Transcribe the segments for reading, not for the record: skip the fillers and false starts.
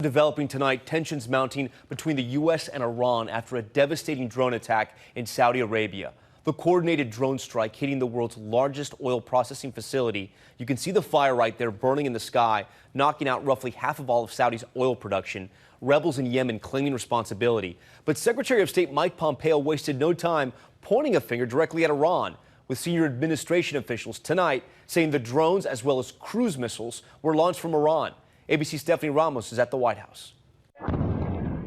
Developing tonight, tensions mounting between the U.S. and Iran after a devastating drone attack in Saudi Arabia. The coordinated drone strike hitting the world's largest oil processing facility. You can see the fire right there burning in the sky, knocking out roughly half of all of Saudi's oil production. Rebels in Yemen claiming responsibility. But Secretary of State Mike Pompeo wasted no time pointing a finger directly at Iran, with senior administration officials tonight saying the drones as well as cruise missiles were launched from Iran. ABC's Stephanie Ramos is at the White House.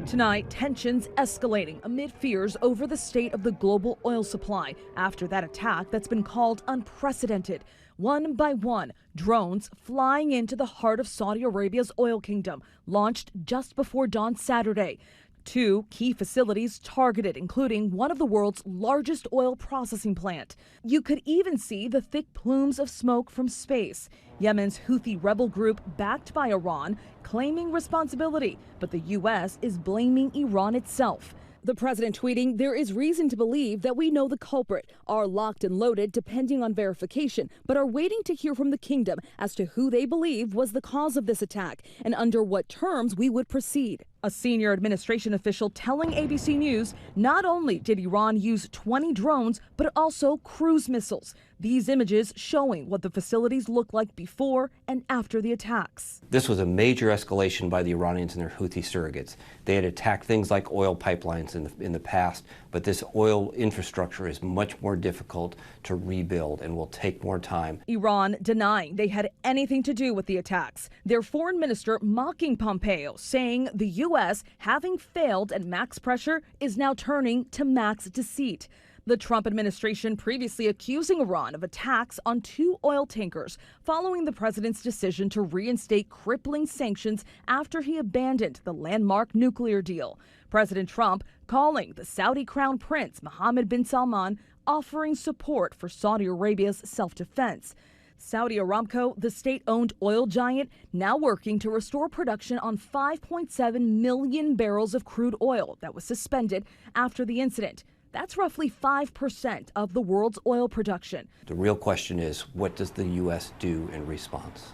Tonight, tensions escalating amid fears over the state of the global oil supply after that attack that's been called unprecedented. One by one, drones flying into the heart of Saudi Arabia's oil kingdom, launched just before dawn Saturday. Two key facilities targeted, including one of the world's largest oil processing plant. You could even see the thick plumes of smoke from space. Yemen's Houthi rebel group, backed by Iran, claiming responsibility, but the U.S. is blaming Iran itself. The president tweeting, "There is reason to believe that we know the culprit, are locked and loaded depending on verification, but are waiting to hear from the kingdom as to who they believe was the cause of this attack and under what terms we would proceed." A senior administration official telling ABC News not only did Iran use 20 drones, but also cruise missiles. These images showing what the facilities looked like before and after the attacks. This was a major escalation by the Iranians and their Houthi surrogates. They had attacked things like oil pipelines in the past, but this oil infrastructure is much more difficult to rebuild and will take more time. Iran denying they had anything to do with the attacks. Their foreign minister mocking Pompeo, saying the U.S., having failed at max pressure, is now turning to max deceit. The Trump administration previously accusing Iran of attacks on 2 oil tankers following the president's decision to reinstate crippling sanctions after he abandoned the landmark nuclear deal. President Trump calling the Saudi Crown Prince Mohammed bin Salman, offering support for Saudi Arabia's self-defense. Saudi Aramco, the state-owned oil giant, now working to restore production on 5.7 million barrels of crude oil that was suspended after the incident. That's roughly 5% of the world's oil production. The real question is, what does the U.S. do in response?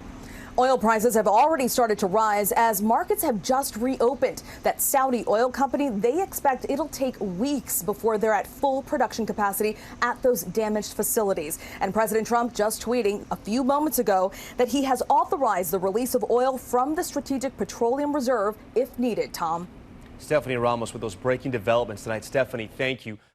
Oil prices have already started to rise as markets have just reopened. That Saudi oil company, they expect it'll take weeks before they're at full production capacity at those damaged facilities. And President Trump just tweeting a few moments ago that he has authorized the release of oil from the Strategic Petroleum Reserve if needed. Tom. Stephanie Ramos with those breaking developments tonight. Stephanie, thank you.